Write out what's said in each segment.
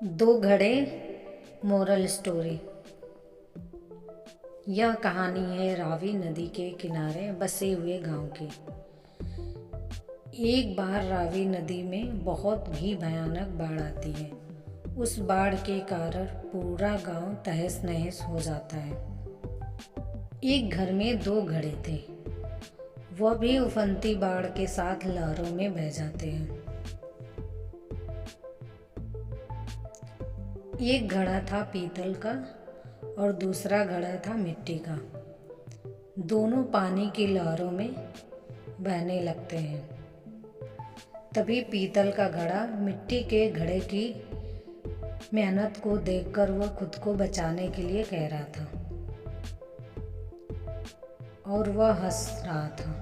दो घड़े moral story. यह कहानी है रावी नदी के किनारे बसे हुए गांव की। एक बार रावी नदी में बहुत ही भयानक बाढ़ आती है। उस बाढ़ के कारण पूरा गांव तहस नहस हो जाता है। एक घर में दो घड़े थे। वह भी उफनती बाढ़ के साथ लहरों में बह जाते हैं। एक घड़ा था पीतल का और दूसरा घड़ा था मिट्टी का। दोनों पानी की लहरों में बहने लगते हैं। तभी पीतल का घड़ा मिट्टी के घड़े की मेहनत को देखकर वह खुद को बचाने के लिए कह रहा था और वह हंस रहा था।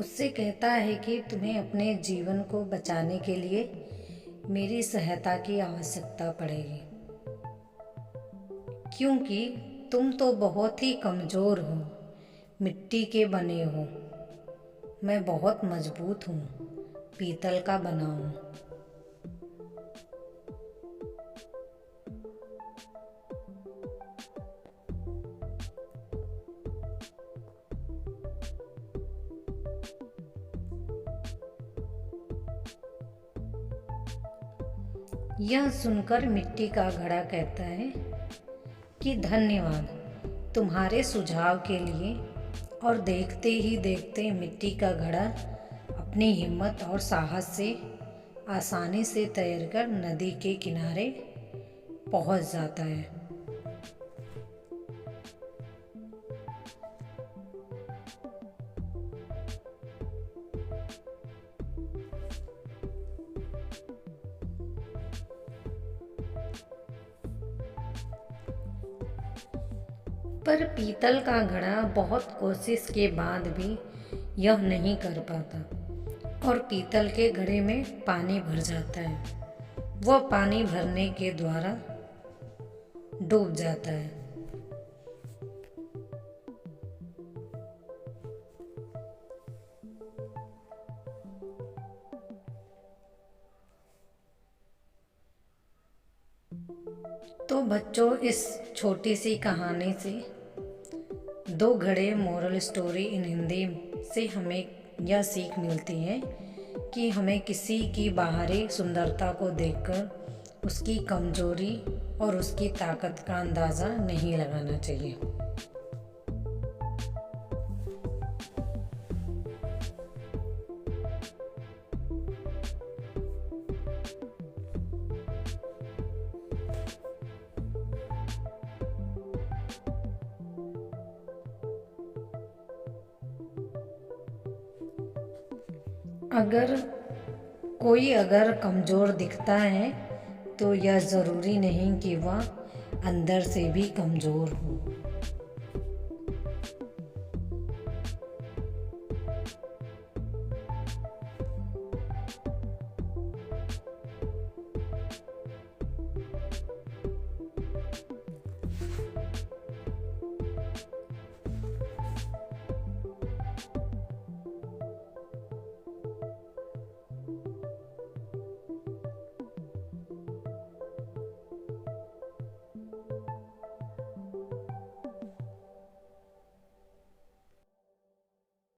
उससे कहता है कि तुम्हें अपने जीवन को बचाने के लिए मेरी सहायता की आवश्यकता पड़ेगी, क्योंकि तुम तो बहुत ही कमज़ोर हो, मिट्टी के बने हो। मैं बहुत मजबूत हूँ, पीतल का बना हूँ। यह सुनकर मिट्टी का घड़ा कहता है कि धन्यवाद तुम्हारे सुझाव के लिए। और देखते ही देखते मिट्टी का घड़ा अपनी हिम्मत और साहस से आसानी से तैरकर नदी के किनारे पहुंच जाता है। पर पीतल का घड़ा बहुत कोशिश के बाद भी यह नहीं कर पाता और पीतल के घड़े में पानी भर जाता है। वह पानी भरने के द्वारा डूब जाता है। तो बच्चों, इस छोटी सी कहानी से दो घड़े मोरल स्टोरी इन हिंदी से हमें यह सीख मिलती है कि हमें किसी की बाहरी सुंदरता को देखकर उसकी कमजोरी और उसकी ताकत का अंदाज़ा नहीं लगाना चाहिए। अगर कमज़ोर दिखता है तो यह ज़रूरी नहीं कि वह अंदर से भी कमज़ोर हो।